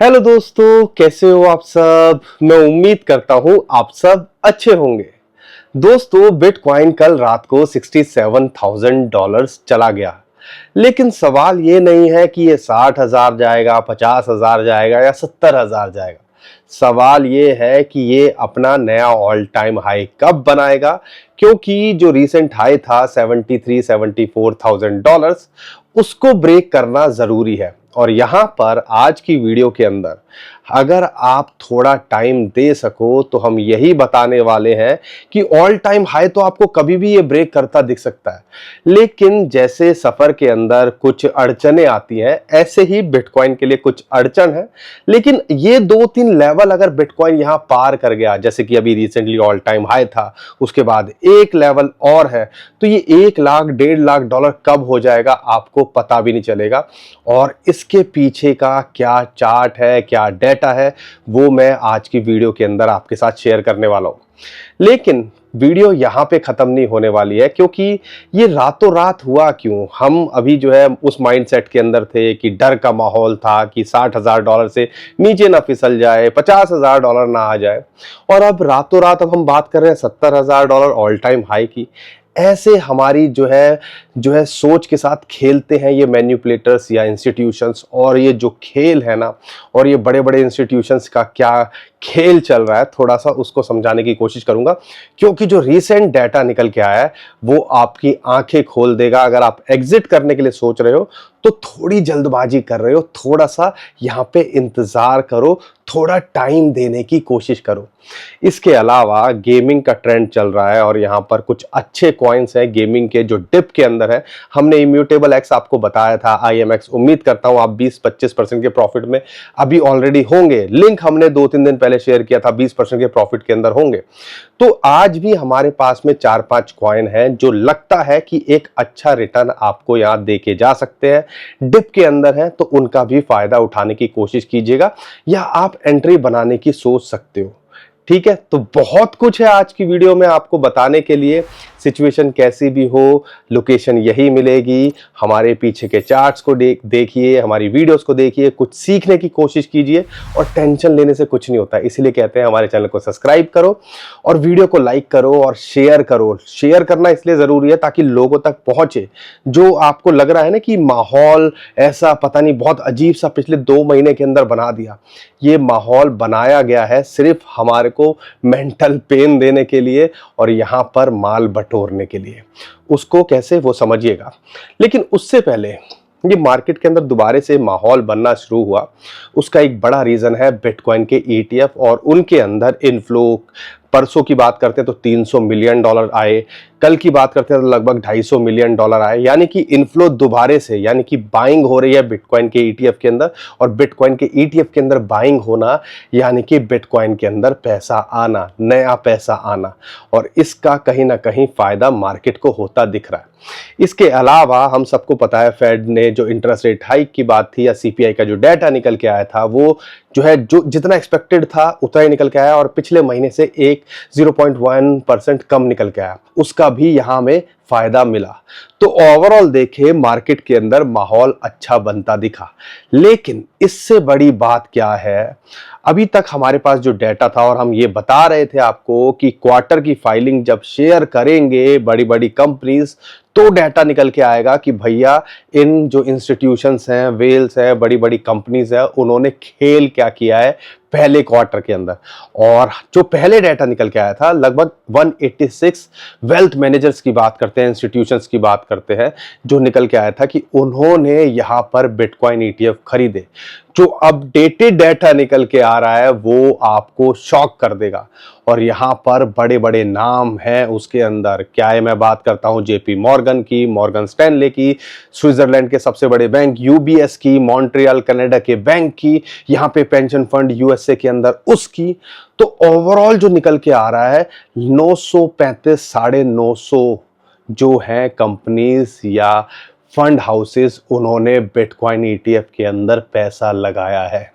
Hello दोस्तों, कैसे हो आप सब। मैं उम्मीद करता हूं आप सब अच्छे होंगे। दोस्तों, बिटकॉइन कल रात को $67,000 चला गया। लेकिन सवाल ये नहीं है कि ये 60,000 जाएगा, 50,000 जाएगा या 70,000 जाएगा। सवाल ये है कि ये अपना नया ऑल टाइम हाई कब बनाएगा, क्योंकि जो रीसेंट हाई था 74,000 उसको ब्रेक करना जरूरी है। और यहां पर आज की वीडियो के अंदर अगर आप थोड़ा टाइम दे सको तो हम यही बताने वाले हैं कि ऑल टाइम हाई तो आपको कभी भी ये ब्रेक करता दिख सकता है, लेकिन जैसे सफर के अंदर कुछ अड़चने आती हैं ऐसे ही बिटकॉइन के लिए कुछ अड़चन है। लेकिन ये दो तीन लेवल अगर बिटकॉइन यहां पार कर गया, जैसे कि अभी रिसेंटली ऑल टाइम हाई था, उसके बाद एक लेवल और है, तो ये 1 लाख $1.5 लाख कब हो जाएगा आपको पता भी नहीं चलेगा। और इसके पीछे का क्या चार्ट है, क्या डेटा है, वो मैं आज की वीडियो के अंदर आपके साथ शेयर करने वाला हूं। लेकिन वीडियो यहां पे खत्म नहीं होने वाली है, क्योंकि ये रातों रात हुआ क्यों। हम अभी जो है उस माइंडसेट के अंदर थे कि डर का माहौल था कि $60,000 से नीचे ना फिसल जाए, $50,000 ना आ जाए, और अब रातों रात अब हम बात कर रहे हैं $70,000 ऑल टाइम हाई की। ऐसे हमारी जो है सोच के साथ खेलते हैं ये मैन्युपुलेटर्स या इंस्टीट्यूशंस। और ये जो खेल है ना, और ये बड़े बड़े इंस्टीट्यूशंस का क्या खेल चल रहा है, थोड़ा सा उसको समझाने की कोशिश करूंगा। क्योंकि जो रीसेंट डाटा निकल के आया है वो आपकी आंखें खोल देगा। अगर आप एग्जिट करने के लिए सोच रहे हो तो थोड़ी जल्दबाजी कर रहे हो, थोड़ा सा यहां पे इंतजार करो, थोड़ा टाइम देने की कोशिश करो। इसके अलावा गेमिंग का ट्रेंड चल रहा है और यहां पर कुछ अच्छे कॉइन्स हैं गेमिंग के जो डिप के अंदर है। हमने इम्यूटेबल एक्स आपको बताया था, IMX, उम्मीद करता हूं आप 20-25% के प्रॉफिट में अभी ऑलरेडी होंगे। लिंक हमने 2-3 दिन पहले शेयर किया था, 20% के प्रॉफिट के अंदर होंगे। तो आज भी हमारे पास में 4-5 कॉइन हैं जो लगता है कि एक अच्छा रिटर्न आपको यहां देके जा सकते हैं। डिप के अंदर है तो उनका भी फायदा उठाने की कोशिश कीजिएगा, या आप एंट्री बनाने की सोच सकते हो। ठीक है, तो बहुत कुछ है आज की वीडियो में आपको बताने के लिए। सिचुएशन कैसी भी हो, लोकेशन यही मिलेगी। हमारे पीछे के चार्ट्स को देखिए, हमारी वीडियोस को देखिए, कुछ सीखने की कोशिश कीजिए, और टेंशन लेने से कुछ नहीं होता। इसीलिए कहते हैं हमारे चैनल को सब्सक्राइब करो और वीडियो को लाइक करो और शेयर करो। शेयर करना इसलिए जरूरी है ताकि लोगों तक पहुंचे। जो आपको लग रहा है ना कि माहौल ऐसा पता नहीं बहुत अजीब सा पिछले 2 महीने के अंदर बना दिया, ये माहौल बनाया गया है सिर्फ हमारे को मेंटल पेन देने के लिए और यहां पर माल बटोरने के लिए। उसको कैसे वो समझिएगा। लेकिन उससे पहले ये मार्केट के अंदर दोबारा से माहौल बनना शुरू हुआ, उसका एक बड़ा रीजन है बिटकॉइन के ETF और उनके अंदर इनफ्लो। परसों की बात करते हैं तो $300 मिलियन आए, कल की बात करते हैं तो लगभग $250 मिलियन आए। यानी कि इनफ्लो दोबारे से, यानी कि बाइंग हो रही है बिटकॉइन के ETF के अंदर। और बिटकॉइन के ETF के अंदर बाइंग होना यानी कि बिटकॉइन के अंदर पैसा आना, नया पैसा आना, और इसका कहीं ना कहीं फायदा मार्केट को होता दिख रहा है। इसके अलावा हम सबको पता है फेड ने जो इंटरेस्ट रेट हाइक की बात थी, या CPI का जो डाटा निकल के आया था, वो जो जितना एक्सपेक्टेड था उतना ही निकल के आया, और पिछले महीने से 0.1% कम निकल के आया, उसका भी यहां में फायदा मिला। तो ओवरऑल देखे मार्केट के अंदर माहौल अच्छा बनता दिखा। लेकिन इससे बड़ी बात क्या है, अभी तक हमारे पास जो डेटा था, और हम ये बता रहे थे आपको कि क्वार्टर की फाइलिंग जब शेयर करेंगे बड़ी बड़ी कंपनीज, तो डेटा निकल के आएगा कि भैया इन जो इंस्टीट्यूशंस हैं, वेल्स हैं, बड़ी बड़ी कंपनीज हैं, उन्होंने खेल क्या किया है पहले क्वार्टर के अंदर। और जो पहले डेटा निकल के आया था, लगभग 186 वेल्थ मैनेजर्स की बात करते हैं, इंस्टीट्यूशंस की बात करते हैं, जो निकल के आया था कि उन्होंने यहां पर बिटकॉइन ETF खरीदे। जो अपडेटेड डेटा निकल के आ रहा है वो आपको शॉक कर देगा, और यहां पर बड़े बड़े नाम हैं उसके अंदर। क्या है, मैं बात करता हूं JP मॉर्गन की, मॉर्गन स्टैनले की, स्विट्जरलैंड के सबसे बड़े बैंक UBS की, मॉन्ट्रियल कनाडा के बैंक की, यहां पे पेंशन फंड USA के अंदर उसकी। तो ओवरऑल जो निकल के आ रहा है 935, 950 जो है कंपनीज या फंड हाउसेस, उन्होंने बिटकॉइन ETF के अंदर पैसा लगाया है।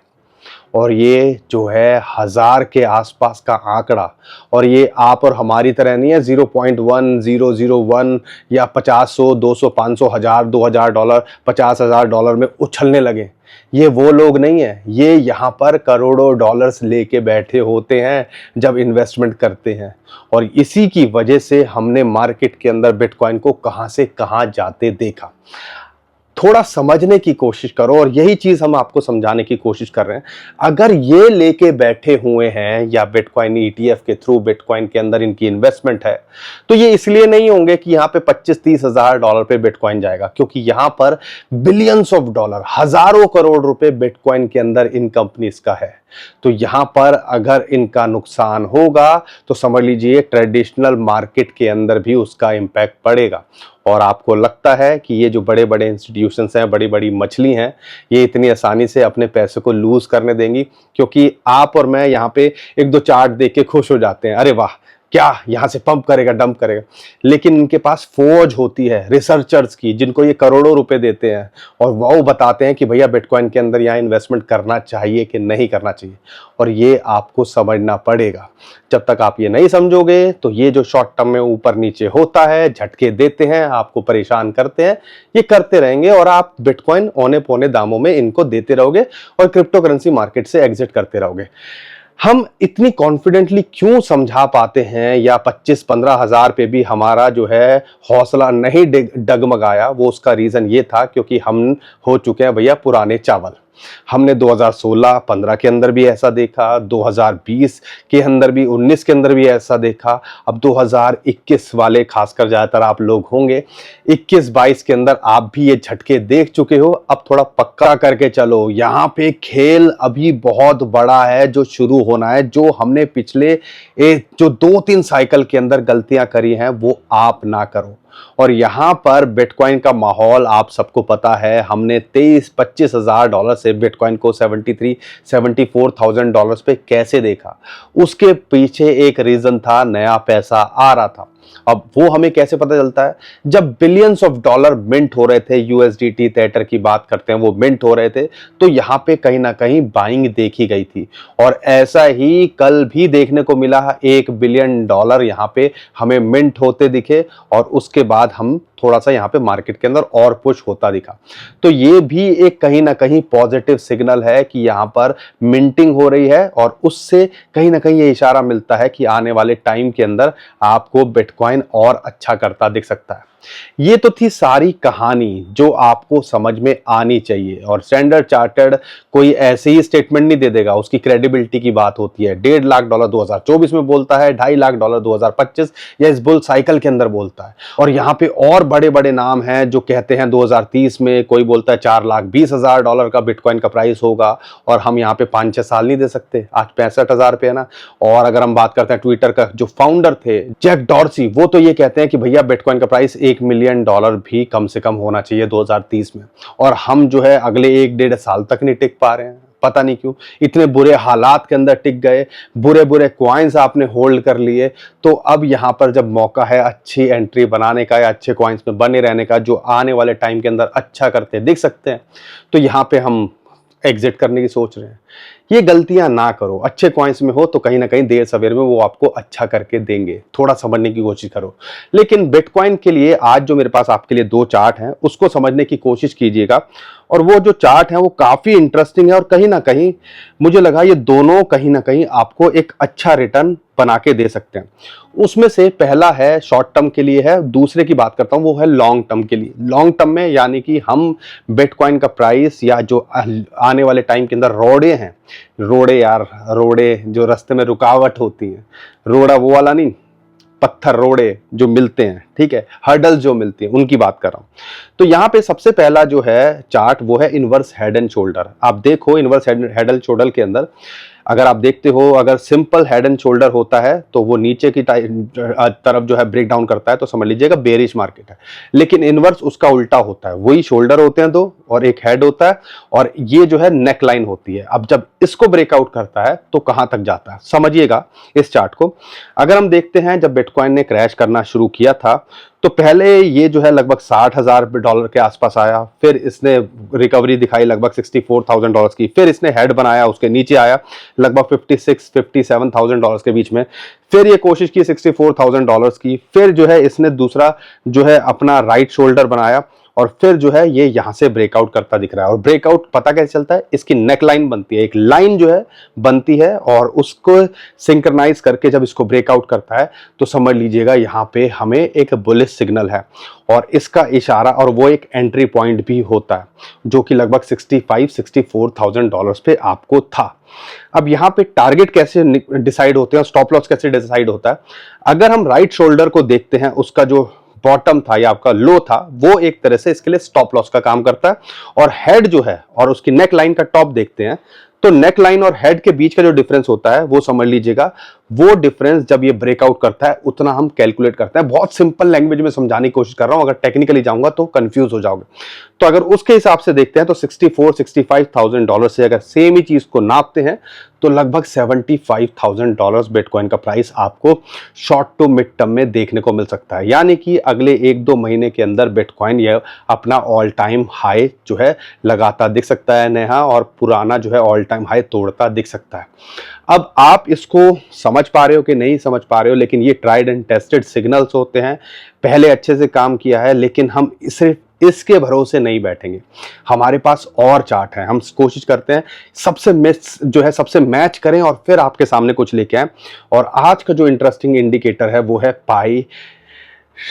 और ये जो है 1000 के आसपास का आंकड़ा, और ये आप और हमारी तरह नहीं है 0.1001 या 50, 100, 200, 500, 1000, $2000, $50,000 में उछलने लगे। ये वो लोग नहीं है, ये यहाँ पर करोड़ों डॉलर्स लेके बैठे होते हैं जब इन्वेस्टमेंट करते हैं। और इसी की वजह से हमने मार्केट के अंदर बिटकॉइन को कहां से कहां जाते देखा। थोड़ा समझने की कोशिश करो, और यही चीज हम आपको समझाने की कोशिश कर रहे हैं। अगर ये लेके बैठे हुए हैं या बिटकॉइन ईटीएफ के थ्रू बिटकॉइन के अंदर इनकी इन्वेस्टमेंट है, तो ये इसलिए नहीं होंगे कि यहाँ पे 25-30 हजार डॉलर पे बिटकॉइन जाएगा, क्योंकि यहाँ पर बिलियंस ऑफ डॉलर, हजारों करोड़ रुपए बिटकॉइन के अंदर इन कंपनीज का है। तो यहां पर अगर इनका नुकसान होगा तो समझ लीजिए ट्रेडिशनल मार्केट के अंदर भी उसका इंपैक्ट पड़ेगा। और आपको लगता है कि ये जो बड़े बड़े इंस्टीट्यूशंस हैं, बड़ी बड़ी मछली हैं, ये इतनी आसानी से अपने पैसे को लूज करने देंगी? क्योंकि आप और मैं यहाँ पे एक दो चार्ट देख के खुश हो जाते हैं, अरे वाह क्या यहां से पंप करेगा, डंप करेगा। लेकिन इनके पास फौज होती है रिसर्चर्स की, जिनको ये करोड़ों रुपए देते हैं और वो बताते हैं कि भैया बिटकॉइन के अंदर यहाँ इन्वेस्टमेंट करना चाहिए कि नहीं करना चाहिए। और ये आपको समझना पड़ेगा। जब तक आप ये नहीं समझोगे तो ये जो शॉर्ट टर्म में ऊपर नीचे होता है, झटके देते हैं, आपको परेशान करते हैं, ये करते रहेंगे और आप बिटकॉइन औने पौने दामों में इनको देते रहोगे और क्रिप्टो करेंसी मार्केट से एग्जिट करते रहोगे। हम इतनी कॉन्फिडेंटली क्यों समझा पाते हैं, या 25-15 हजार पे भी हमारा जो है हौसला नहीं डगमगाया, वो उसका रीजन ये था क्योंकि हम हो चुके हैं भैया पुराने चावल। हमने 2016-15 के अंदर भी ऐसा देखा, 2020 के अंदर भी, 19 के अंदर भी ऐसा देखा, अब 2021 वाले खासकर ज्यादातर आप लोग होंगे, 21-22 के अंदर आप भी ये झटके देख चुके हो। अब थोड़ा पक्का करके चलो, यहाँ पे खेल अभी बहुत बड़ा है जो शुरू होना है। जो हमने पिछले जो 2-3 साइकिल के अंदर गलतियां करी हैं वो आप ना करो। और यहां पर बिटकॉइन का माहौल आप सबको पता है, हमने 23-25 हजार डॉलर से बिटकॉइन को 73-74 डॉलर्स पे कैसे देखा। उसके पीछे एक रीजन था, नया पैसा आ रहा था। अब वो हमें कैसे पता चलता है? जब बिलियंस ऑफ डॉलर मिंट हो रहे थे, यूएसडीटी थेटर की बात करते हैं, वो मिंट हो रहे थे, तो यहां पे कहीं ना कहीं बाइंग देखी गई थी। और ऐसा ही कल भी देखने को मिला, $1 बिलियन यहां पे हमें मिंट होते दिखे, और उसके बाद हम थोड़ा सा यहाँ पे मार्केट के अंदर और पुश होता दिखा। तो ये भी एक कहीं ना कहीं पॉजिटिव सिग्नल है कि यहाँ पर मिंटिंग हो रही है, और उससे कहीं ना कहीं ये इशारा मिलता है कि आने वाले टाइम के अंदर आपको बिटकॉइन और अच्छा करता दिख सकता है। ये तो थी सारी कहानी जो आपको समझ में आनी चाहिए। और स्टैंडर्ड चार्टर्ड कोई ऐसे ही स्टेटमेंट नहीं दे देगा, उसकी क्रेडिबिलिटी की बात होती है। $1.5 लाख 2024 में बोलता है, $2.5 लाख 2025 या इस बुल साइकिल के अंदर बोलता है। और यहाँ पे और बड़े बड़े नाम हैं जो कहते हैं 2030 में, कोई बोलता है $4,20,000 का बिटकॉइन का प्राइस होगा, और हम यहाँ पे 5-6 साल नहीं दे सकते। आज 65,000 पे है ना। और अगर हम बात करते हैं ट्विटर का जो फाउंडर थे जैक डॉर्सी, वो तो ये कहते हैं कि भैया बिटकॉइन का प्राइस $1 मिलियन भी कम से कम होना चाहिए 2030 में। और हम जो है अगले 1-1.5 साल तक नहीं टिक पा रहे हैं, पता नहीं क्यों। इतने बुरे हालात के अंदर टिक गए, बुरे बुरे कॉइन्स आपने होल्ड कर लिए। तो अब यहाँ पर जब मौका है अच्छी एंट्री बनाने का या अच्छे कॉइन्स में बने रहने का, जो आने वाले टाइम के अंदर अच्छा करते दिख सकते हैं, तो यहाँ पे हम एग्जिट करने की सोच रहे हैं। ये गलतियां ना करो। अच्छे कॉइन्स में हो तो कहीं ना कहीं देर सवेर में वो आपको अच्छा करके देंगे। थोड़ा समझने की कोशिश करो। लेकिन बिटकॉइन के लिए आज जो मेरे पास आपके लिए 2 चार्ट हैं, उसको समझने की कोशिश कीजिएगा। और वो जो चार्ट है वो काफी इंटरेस्टिंग है, और कहीं ना कहीं मुझे लगा ये दोनों कहीं ना कहीं आपको एक अच्छा रिटर्न बना के दे सकते हैं। उसमें से पहला है शॉर्ट टर्म के लिए है, दूसरे की बात करता हूं वो है लॉन्ग टर्म के लिए। लॉन्ग टर्म में यानी कि हम बिटकॉइन का प्राइस या जो आने वाले टाइम के अंदर रोड़े हैं, रोड़े जो रास्ते में रुकावट होती है, रोड़ा वो वाला नहीं, पत्थर रोड़े जो मिलते हैं, ठीक है, हर्डल्स जो मिलती हैं, उनकी बात कर रहा हूं। तो यहां पे सबसे पहला जो है चार्ट वो है इनवर्स हेड एंड शोल्डर। आप देखो इनवर्स हेड एंड शोल्डर के अंदर अगर आप देखते हो, अगर सिंपल हेड एंड शोल्डर होता है तो वो नीचे की तरफ जो है ब्रेक डाउन करता है, तो समझ लीजिएगा बेरिश मार्केट है। लेकिन इनवर्स उसका उल्टा होता है, वही शोल्डर होते हैं 2 और एक हेड होता है, और ये जो है नेक लाइन होती है। अब जब इसको ब्रेकआउट करता है तो कहां तक जाता है, समझिएगा इस चार्ट को। अगर हम देखते हैं जब बिटकॉइन ने क्रैश करना शुरू किया था तो पहले ये जो है लगभग $60,000 के आसपास आया, फिर इसने रिकवरी दिखाई लगभग $64,000 की, फिर इसने हेड बनाया, उसके नीचे आया लगभग $56,000-57,000 के बीच में, फिर ये कोशिश की $64,000 की, फिर जो है इसने दूसरा जो है अपना राइट शोल्डर बनाया और फिर जो है ये यहां से ब्रेकआउट करता दिख रहा है। और ब्रेकआउट पता कैसे चलता है, इसकी नेक लाइन बनती है, एक लाइन जो है बनती है और उसको सिंक्रनाइज करके जब इसको ब्रेकआउट करता है तो समझ लीजिएगा यहाँ पे हमें एक बुलिश सिग्नल है और इसका इशारा, और वो एक एंट्री पॉइंट भी होता है जो कि लगभग $64,000 पे आपको था। अब यहाँ पे टारगेट कैसे डिसाइड होते हैं, स्टॉप लॉस कैसे डिसाइड होता है। अगर हम राइट शोल्डर को देखते हैं, उसका जो बॉटम था या आपका लो था, वो एक तरह से इसके लिए स्टॉप लॉस का काम करता है। और हेड जो है और उसकी नेक लाइन का टॉप देखते हैं तो नेक लाइन और हेड के बीच का जो डिफरेंस होता है वो समझ लीजिएगा, वो डिफरेंस जब ये ब्रेकआउट करता है उतना हम कैलकुलेट करते हैं। बहुत सिंपल लैंग्वेज में समझाने की कोशिश कर रहा हूं, अगर टेक्निकली जाऊंगा तो कंफ्यूज हो जाओगे। तो अगर उसके हिसाब से देखते हैं तो $64,000-65,000 से अगर सेम ही चीज को नापते हैं तो लगभग $75,000 बिटकॉइन का प्राइस आपको शॉर्ट टू मिड टर्म में देखने को मिल सकता है। यानी कि अगले 1-2 महीने के अंदर बिटकॉइन ये अपना ऑल टाइम हाई जो है लगाता दिख सकता है नेहा, और पुराना जो है ऑल टाइम हाई तोड़ता दिख सकता है। अब आप इसको समझ पा रहे हो कि नहीं समझ पा रहे हो, लेकिन ये ट्राइड एंड टेस्टेड सिग्नल्स होते हैं, पहले अच्छे से काम किया है, लेकिन हम सिर्फ इसके भरोसे नहीं बैठेंगे। हमारे पास और चार्ट है, हम कोशिश करते हैं सबसे मैच करें और फिर आपके सामने कुछ लेके आए। और आज का जो इंटरेस्टिंग इंडिकेटर है वो है पाई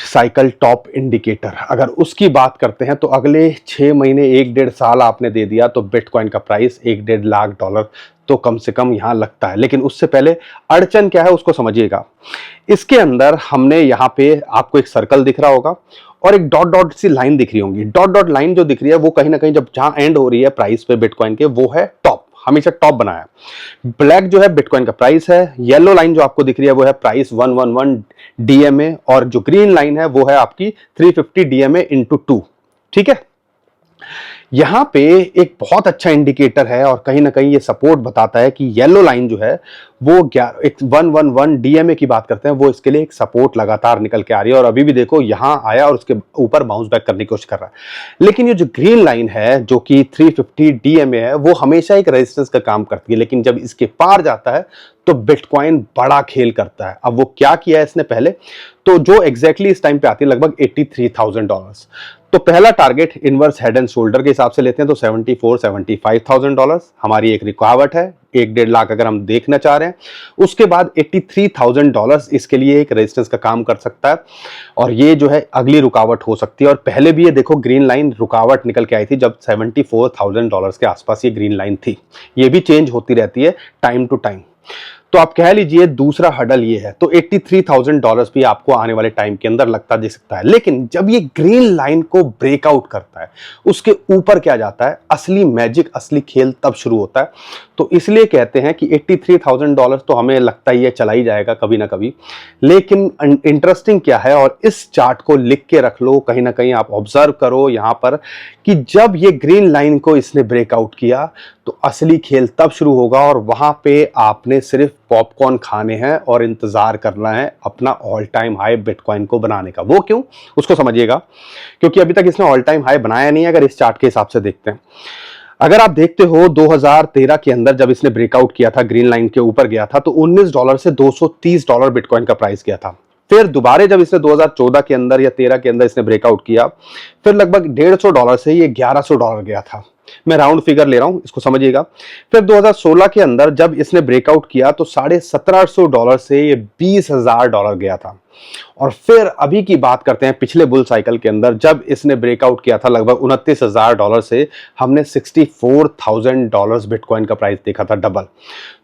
साइकिल टॉप इंडिकेटर। अगर उसकी बात करते हैं तो अगले 6 महीने 1-1.5 साल आपने दे दिया तो बिटकॉइन का प्राइस $1-1.5 लाख तो कम से कम यहां लगता है। लेकिन उससे पहले अड़चन क्या है उसको समझिएगा। इसके अंदर हमने यहां पे आपको एक सर्कल दिख रहा होगा और एक डॉट डॉट सी लाइन दिख रही होंगी। डॉट डॉट लाइन जो दिख रही है वो कहीं ना कहीं जब जहां एंड हो रही है प्राइस पे बिटकॉइन के, वो है टॉप, हमेशा टॉप बनाया। ब्लैक जो है बिटकॉइन का प्राइस है, येलो लाइन जो आपको दिख रही है वो है प्राइस 111 डीएमए, और जो ग्रीन लाइन है वो है आपकी 350 डीएमए इंटू 2। ठीक है, यहां पे एक बहुत अच्छा इंडिकेटर है और कहीं ना कहीं ये सपोर्ट बताता है कि येलो लाइन जो है वो 111 डीएमए की बात करते हैं, वो इसके लिए एक सपोर्ट लगातार निकल के आ रही है। और अभी भी देखो यहां आया और उसके ऊपर बाउंस बैक करने की कोशिश कर रहा है। लेकिन ये जो ग्रीन लाइन है जो कि 350 डीएमए है, वो हमेशा एक रेजिस्टेंस का काम करती है, लेकिन जब इसके पार जाता है तो बिटकॉइन बड़ा खेल करता है। अब वो क्या किया है इसने पहले, तो जो एग्जैक्टली इस टाइम पे आती है लगभग $83,000। तो पहला target inverse head and shoulder के हिसाब से लेते हैं तो $74,000-75,000 हमारी एक रुकावट है। 1-1.5 लाख अगर हम देखना चाह रहे हैं, उसके बाद $83,000 इसके लिए एक रेजिस्टेंस का काम कर सकता है और ये जो है अगली रुकावट हो सकती है। और पहले भी ये देखो ग्रीन लाइन रुकावट निकल के आई थी जब $74,000 के आसपास ये ग्रीन लाइन थी। ये भी चेंज होती रहती है टाइम टू टाइम। तो आप कह लीजिए दूसरा हडल ये है, तो $83,000 भी आपको आने वाले टाइम के अंदर लगता दिख सकता है। लेकिन जब ये ग्रीन लाइन को ब्रेकआउट करता है, उसके ऊपर क्या जाता है, असली मैजिक, असली खेल तब शुरू होता है। तो इसलिए कहते हैं कि $83,000 तो हमें लगता ही है चला ही जाएगा कभी ना कभी। लेकिन इंटरेस्टिंग क्या है, और इस चार्ट को लिख के रख लो, कहीं ना कहीं आप ऑब्जर्व करो यहां पर कि जब ये ग्रीन लाइन को इसने ब्रेकआउट किया तो असली खेल तब शुरू होगा और वहां पे आपने सिर्फ पॉपकॉर्न खाने हैं और इंतजार करना है अपना ऑल टाइम हाई बिटकॉइन को बनाने का। वो क्यों, उसको समझिएगा, क्योंकि अभी तक इसने ऑल टाइम हाई बनाया नहीं है। अगर इस चार्ट के हिसाब से देखते हैं, अगर आप देखते हो 2013 के अंदर जब इसने ब्रेकआउट किया था, ग्रीन लाइन के ऊपर गया था, तो $19 से $230 बिटकॉइन का प्राइस गया था। फिर दोबारा जब इसने 2014 के अंदर या 13 के अंदर इसने ब्रेकआउट किया, फिर लगभग $150 से ये $1100 गया था। मैं राउंड फिगर ले रहा हूं, इसको समझिएगा। फिर 2016 के अंदर जब इसने ब्रेकआउट किया तो $1750 से ये $20,000 गया था। और फिर अभी की बात करते हैं पिछले बुल साइकिल के अंदर जब इसने ब्रेकआउट किया था लगभग $29,000 से हमने $64,000 बिटकॉइन का प्राइस देखा था, डबल।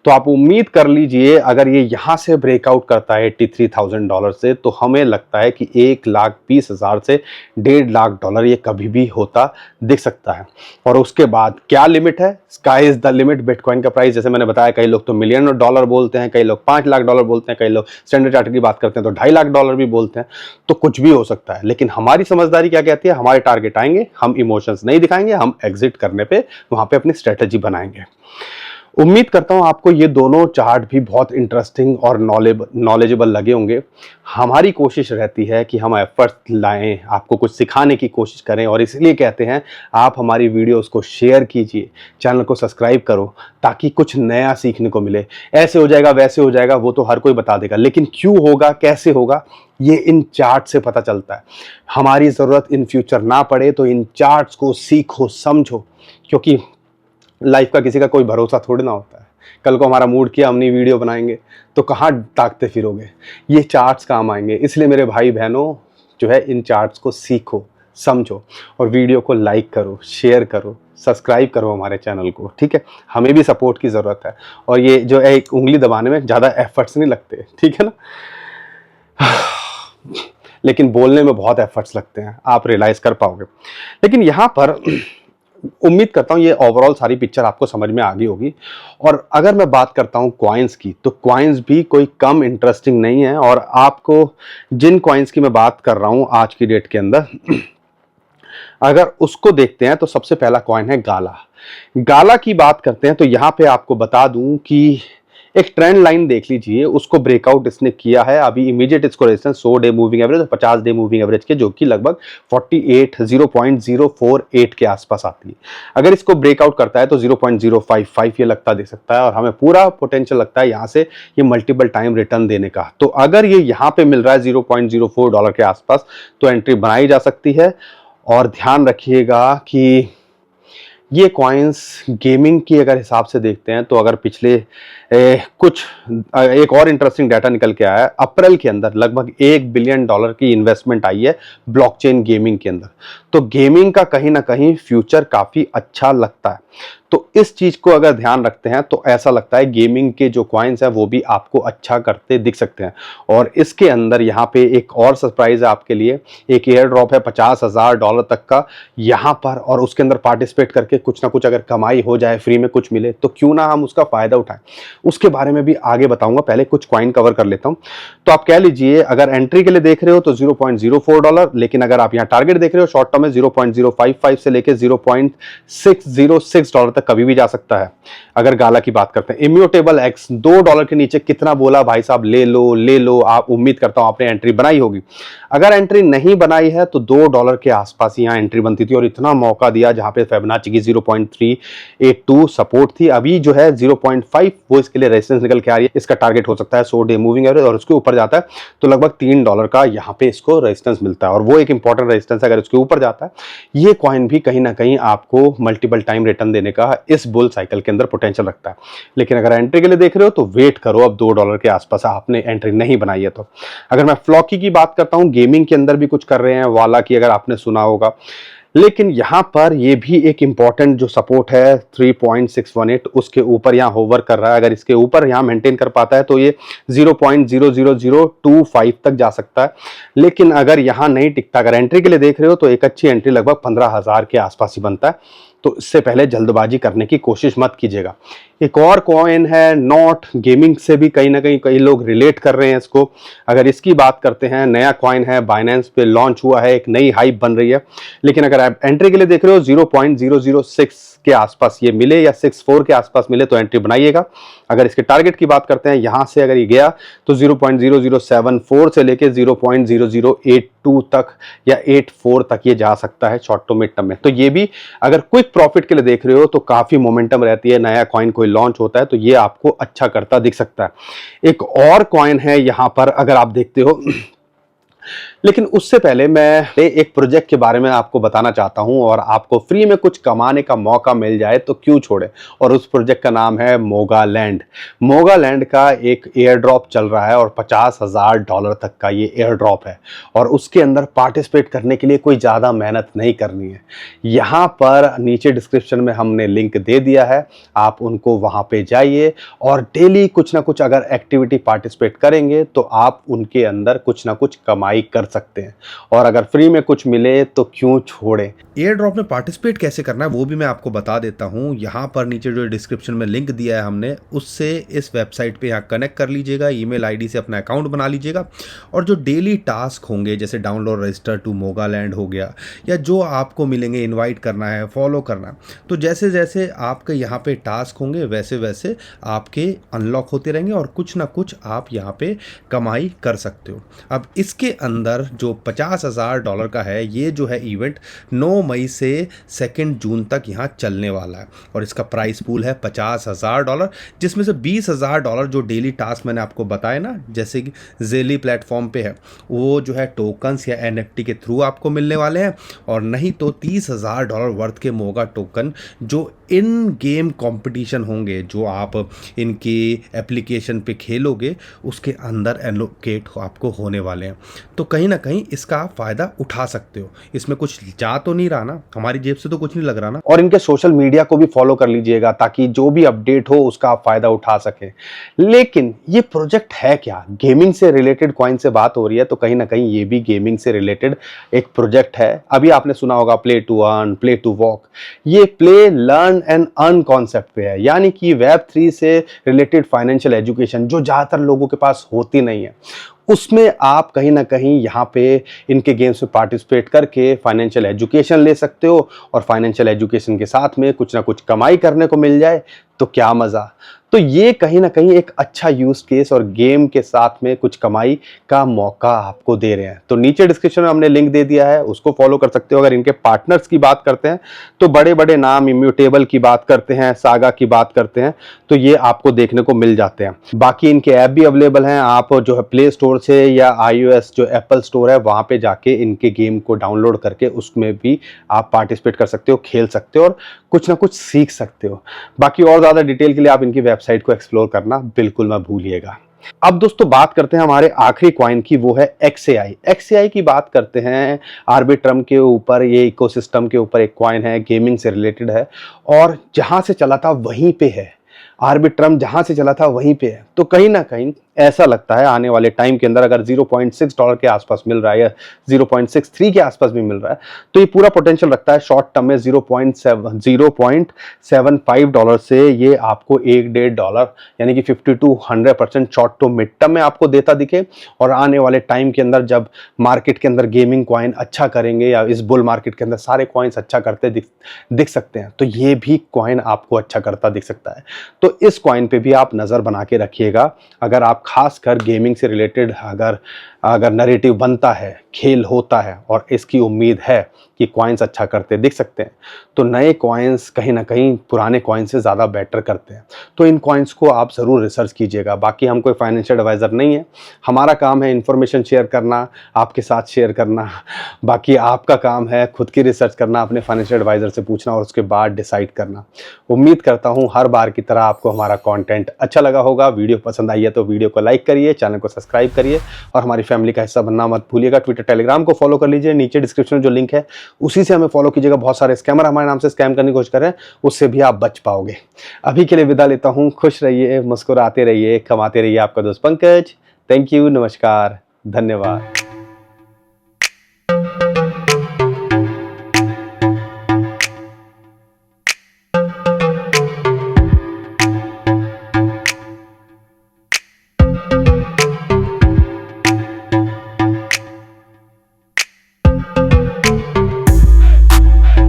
तो आप उम्मीद कर लीजिए अगर ये यहां से ब्रेकआउट करता है $83,000 से, तो हमें लगता है कि 1,20,000 से $1.5 लाख ये कभी भी होता दिख सकता है। और उसके बाद क्या लिमिट है, sky is the limit bitcoin का प्राइस। जैसे मैंने बताया, कई लोग तो $1,000,000 बोलते हैं, कई लोग $5 लाख बोलते हैं, कई लोग स्टैंडर्ड चार्ट की बात करते हैं तो $2.5 लाख भी बोलते हैं। तो कुछ भी हो सकता है, लेकिन हमारी समझदारी क्या कहती है, हमारे टारगेट आएंगे, हम इमोशंस नहीं दिखाएंगे, हम एग्जिट करने पे वहां पे अपनी स्ट्रेटेजी बनाएंगे। उम्मीद करता हूं आपको ये दोनों चार्ट भी बहुत इंटरेस्टिंग और नॉलेजेबल लगे होंगे। हमारी कोशिश रहती है कि हम एफर्ट लाएं, आपको कुछ सिखाने की कोशिश करें, और इसलिए कहते हैं आप हमारी वीडियोस को शेयर कीजिए, चैनल को सब्सक्राइब करो ताकि कुछ नया सीखने को मिले। ऐसे हो जाएगा, वैसे हो जाएगा, वो तो हर कोई बता देगा, लेकिन क्यों होगा, कैसे होगा, ये इन चार्ट से पता चलता है। हमारी ज़रूरत इन फ्यूचर ना पड़े तो इन चार्ट्स को सीखो, समझो, क्योंकि लाइफ का किसी का कोई भरोसा थोड़ी ना होता है। कल को हमारा मूड किया, हम नहीं वीडियो बनाएंगे तो कहाँ ताकते फिरोगे। ये चार्ट्स काम आएंगे, इसलिए मेरे भाई बहनों जो है इन चार्ट्स को सीखो, समझो, और वीडियो को लाइक करो, शेयर करो, सब्सक्राइब करो हमारे चैनल को, ठीक है। हमें भी सपोर्ट की ज़रूरत है, और ये जो है एक उंगली दबाने में ज़्यादा एफर्ट्स नहीं लगते, ठीक है ना। लेकिन बोलने में बहुत एफर्ट्स लगते हैं, आप रियलाइज़ कर पाओगे। लेकिन यहाँ पर उम्मीद करता हूँ ये ओवरऑल सारी पिक्चर आपको समझ में आ गई होगी। और अगर मैं बात करता हूँ कॉइन्स की, तो कॉइन्स भी कोई कम इंटरेस्टिंग नहीं है। और आपको जिन कॉइन्स की मैं बात कर रहा हूँ आज की डेट के अंदर, अगर उसको देखते हैं तो सबसे पहला कॉइन है गाला। गाला की बात करते हैं तो यहाँ पे आपको बता दूं कि एक ट्रेंड लाइन देख लीजिए, उसको ब्रेकआउट इसने किया है। अभी इमीडिएट इसको रेजिस्टेंस 100 डे मूविंग एवरेज और 50 डे मूविंग एवरेज के, जो कि लगभग 0.048 के आसपास आती है। अगर इसको ब्रेकआउट करता है तो 0.055 ये लगता दे सकता है, और हमें पूरा पोटेंशियल लगता है यहाँ से ये मल्टीपल टाइम रिटर्न देने का। तो अगर ये यहाँ पे मिल रहा है $0.04 के आसपास, तो एंट्री बनाई जा सकती है। और ध्यान रखिएगा कि ये कॉइन्स गेमिंग की अगर हिसाब से देखते हैं तो अगर पिछले एक और इंटरेस्टिंग डाटा निकल के आया है, अप्रैल के अंदर लगभग $1 बिलियन की इन्वेस्टमेंट आई है ब्लॉकचेन गेमिंग के अंदर। तो गेमिंग का कहीं ना कहीं फ्यूचर काफ़ी अच्छा लगता है। तो इस चीज को अगर ध्यान रखते हैं तो ऐसा लगता है गेमिंग के जो कॉइन्स हैं वो भी आपको अच्छा करते दिख सकते हैं। और इसके अंदर यहाँ पे एक और सरप्राइज है आपके लिए, एक एयर ड्रॉप है $50,000 तक का यहाँ पर, और उसके अंदर पार्टिसिपेट करके कुछ ना कुछ अगर कमाई हो जाए, फ्री में कुछ मिले, तो क्यों ना हम उसका फायदा उठाएं। उसके बारे में भी आगे बताऊंगा, पहले कुछ कॉइन कवर कर लेता हूं। तो आप कह लीजिए अगर एंट्री के लिए देख रहे हो तो $0.04, लेकिन अगर आप यहाँ टारगेट देख रहे हो शॉर्ट टर्म में 0.055 से लेकर $0.606 तक कभी भी जा सकता है। अगर गाला की बात करते हैं, इम्यूटेबल एक्स $2 के नीचे कितना बोला भाई साहब, ले लो ले लो। आप उम्मीद करता हूं आपने एंट्री बनाई होगी। अगर एंट्री नहीं बनाई है तो $2 के आसपास यहां एंट्री बनती थी, और इतना मौका दिया जहां पे फिबोनाची की 0.382 सपोर्ट थी। अभी जो है 0.5 वो इसके लिए रेजिस्टेंस निकल के आ रही है। इसका टारगेट हो सकता है 100 डे मूविंग एवरेज, और उसके ऊपर जाता है तो लगभग $3 का यहां पे इसको रेजिस्टेंस मिलता है, और वो एक इंपॉर्टेंट रेजिस्टेंस है। अगर उसके ऊपर जाता है, ये कॉइन भी कहीं ना कहीं आपको मल्टीपल टाइम रिटर्न देने का इस बुल साइकिल के अंदर पोटेंशियल रखता है। लेकिन अगर एंट्री के लिए देख रहे हो तो वेट करो, अब $2 के आसपास आपने एंट्री नहीं बनाई है तो। अगर मैं फ्लॉकी की बात करता हूं, गेमिंग के अंदर भी कुछ कर रहे हैं, वाला की अगर आपने सुना होगा, लेकिन यहां पर ये भी एक इंपॉर्टेंट जो सपोर्ट है 3.618 उसके ऊपर यहां होवर कर रहा है। अगर इसके ऊपर यहां मेंटेन कर पाता है तो ये 0.00025 तक जा सकता है। लेकिन अगर यहां नहीं टिकता, अगर एंट्री के लिए देख रहे हो तो एक अच्छी एंट्री लगभग 15,000 के आसपास ही बनता है। तो इससे पहले जल्दबाजी करने की कोशिश मत कीजिएगा। एक और कॉइन है नॉट, गेमिंग से भी कहीं ना कहीं कई लोग रिलेट कर रहे हैं इसको। अगर इसकी बात करते हैं, नया कॉइन है, बाइनेंस पे लॉन्च हुआ है, एक नई हाइप बन रही है। लेकिन अगर आप एंट्री के लिए देख रहे हो 0.006 के आसपास ये मिले या 64 के आसपास मिले तो एंट्री बनाइएगा। अगर इसके टारगेट की बात करते हैं, यहां से अगर ये गया तो 0.0074 से लेके 0.0082 तक या 84 तक ये जा सकता है शॉर्ट टू मिड टर्म में। तो ये भी अगर क्विक प्रॉफिट के लिए देख रहे हो तो काफी मोमेंटम रहती है। नया कॉइन कोई लॉन्च होता है तो ये आपको अच्छा करता दिख सकता है। एक और कॉइन है यहां पर अगर आप देखते हो, लेकिन उससे पहले मैं एक प्रोजेक्ट के बारे में आपको बताना चाहता हूं, और आपको फ्री में कुछ कमाने का मौका मिल जाए तो क्यों छोड़े। और उस प्रोजेक्ट का नाम है मोगालैंड। मोगालैंड का एक एयर ड्रॉप चल रहा है और $50,000 तक का ये एयर ड्रॉप है, और उसके अंदर पार्टिसिपेट करने के लिए कोई ज़्यादा मेहनत नहीं करनी है। यहाँ पर नीचे डिस्क्रिप्शन में हमने लिंक दे दिया है, आप उनको वहाँ पे जाइए और डेली कुछ ना कुछ अगर एक्टिविटी पार्टिसिपेट करेंगे तो आप उनके अंदर कुछ ना कुछ कमाई कर सकते हैं, और अगर फ्री में कुछ मिले तो क्यों छोड़ें। एयर ड्रॉप में पार्टिसिपेट कैसे करना है वो भी मैं आपको बता देता हूँ। यहाँ पर नीचे जो डिस्क्रिप्शन में लिंक दिया है हमने, उससे इस वेबसाइट पे यहाँ कनेक्ट कर लीजिएगा, ईमेल आईडी से अपना अकाउंट बना लीजिएगा, और जो डेली टास्क होंगे जैसे डाउनलोड रजिस्टर टू मोगालैंड हो गया, या जो आपको मिलेंगे इनवाइट करना है, फॉलो करना है, तो जैसे जैसे आपके यहाँ पे टास्क होंगे वैसे वैसे आपके अनलॉक होते रहेंगे और कुछ ना कुछ आप यहाँ पे कमाई कर सकते हो। अब इसके अंदर जो $50,000 का है, ये जो है इवेंट 9 मई से 2 जून तक यहाँ चलने वाला है, और इसका प्राइस पूल है $50,000, जिसमें से $20,000 जो डेली टास्क मैंने आपको बताया ना, जैसे कि जेली प्लेटफॉर्म पे है, वो जो है टोकन्स या NFT के थ्रू आपको मिलने वाले हैं, और नहीं तो $30,000 वर्थ के मोगा टोकन जो इन गेम कंपटीशन होंगे, जो आप इनकी एप्लीकेशन पे खेलोगे उसके अंदर एलोकेट आपको होने वाले हैं। तो कहीं ना कहीं इसका आप फ़ायदा उठा सकते हो। इसमें कुछ जा तो नहीं रहा ना, हमारी जेब से तो कुछ नहीं लग रहा ना। और इनके सोशल मीडिया को भी फॉलो कर लीजिएगा ताकि जो भी अपडेट हो उसका आप फायदा उठा सकें। लेकिन ये प्रोजेक्ट है क्या? गेमिंग से रिलेटेड कॉइन से बात हो रही है, तो कहीं ना कहीं ये भी गेमिंग से रिलेटेड एक प्रोजेक्ट है। अभी आपने सुना होगा play to earn, play to walk. ये play learn and earn concept पे है, यानी कि Web3 से रिलेटेड फाइनेंशियल एजुकेशन जो ज़्यादातर लोगों के पास होती नहीं है, उसमें आप कहीं ना कहीं यहाँ पे इनके गेम्स में पार्टिसिपेट करके फाइनेंशियल एजुकेशन ले सकते हो, और फाइनेंशियल एजुकेशन के साथ में कुछ ना कुछ कमाई करने को मिल जाए तो क्या मज़ा। तो ये कहीं ना कहीं एक अच्छा यूज केस और गेम के साथ में कुछ कमाई का मौका आपको दे रहे हैं। तो नीचे डिस्क्रिप्शन में हमने लिंक दे दिया है, उसको फॉलो कर सकते हो। अगर इनके पार्टनर्स की बात करते हैं तो बड़े बड़े नाम, इम्यूटेबल की बात करते हैं, सागा की बात करते हैं, तो ये आपको देखने को मिल जाते हैं। बाकी इनके ऐप भी अवेलेबल हैं, आप जो है प्ले स्टोर से या iOS जो एप्पल स्टोर है वहाँ पे जाके इनके गेम को डाउनलोड करके उसमें भी आप पार्टिसिपेट कर सकते हो, खेल सकते हो और कुछ ना कुछ सीख सकते हो। बाकी और ज़्यादा डिटेल के लिए आप इनकी वेबसाइट को एक्सप्लोर करना बिल्कुल मत भूलिएगा। अब दोस्तों बात करते हैं हमारे आखिरी कॉइन की, वो है XAI। XAI की बात करते हैं, आर्बिट्रम के ऊपर, ये इकोसिस्टम के ऊपर एक कॉइन है, गेमिंग से रिलेटेड है, और जहां से चला था वहीं पे है। आर्बिट्रम जहां से चला था वहीं पे है। तो कहीं ना कहीं ऐसा लगता है आने वाले टाइम के अंदर अगर $0.6 के आसपास मिल रहा है या 0.63 के आसपास भी मिल रहा है, तो ये पूरा पोटेंशियल रखता है शॉर्ट टर्म में $0.75 से ये आपको $1-1.5 यानी कि 50 to 100% short to mid term में आपको देता दिखे। और आने वाले टाइम के अंदर जब मार्केट के अंदर गेमिंग कॉइन अच्छा करेंगे, या इस बुल मार्केट के अंदर सारे कॉइन्स अच्छा करते दिख सकते हैं, तो ये भी कॉइन आपको अच्छा करता दिख सकता है। तो इस कॉइन पे भी आप नज़र बना के रखिएगा। अगर आप खासकर गेमिंग से रिलेटेड अगर नैरेटिव बनता है, खेल होता है और इसकी उम्मीद है कि कॉइन्स अच्छा करते दिख सकते हैं, तो नए कॉइन्स कहीं ना कहीं पुराने कॉइन्स से ज़्यादा बेटर करते हैं। तो इन कॉइन्स को आप ज़रूर रिसर्च कीजिएगा। बाकी हम कोई फाइनेंशियल एडवाइज़र नहीं है, हमारा काम है इन्फॉर्मेशन शेयर करना, आपके साथ शेयर करना। बाकी आपका काम है खुद की रिसर्च करना, अपने फाइनेंशियल एडवाइज़र से पूछना और उसके बाद डिसाइड करना। उम्मीद करता हूँ हर बार की तरह आपको हमारा कंटेंट अच्छा लगा होगा। वीडियो पसंद आई है तो वीडियो को लाइक करिए, चैनल को सब्सक्राइब करिए और हमारी फैमिली का हिस्सा बनना मत भूलिएगा। ट्विटर, टेलीग्राम को फॉलो कर लीजिए, नीचे डिस्क्रिप्शन में जो लिंक है उसी से हमें फॉलो कीजिएगा। बहुत सारे स्कैमर हमारे नाम से स्कैम करने की कोशिश कर रहे हैं, उससे भी आप बच पाओगे। अभी के लिए विदा लेता हूँ। खुश रहिए, मुस्कुराते रहिए, कमाते रहिए। आपका दोस्त पंकज। थैंक यू, नमस्कार, धन्यवाद।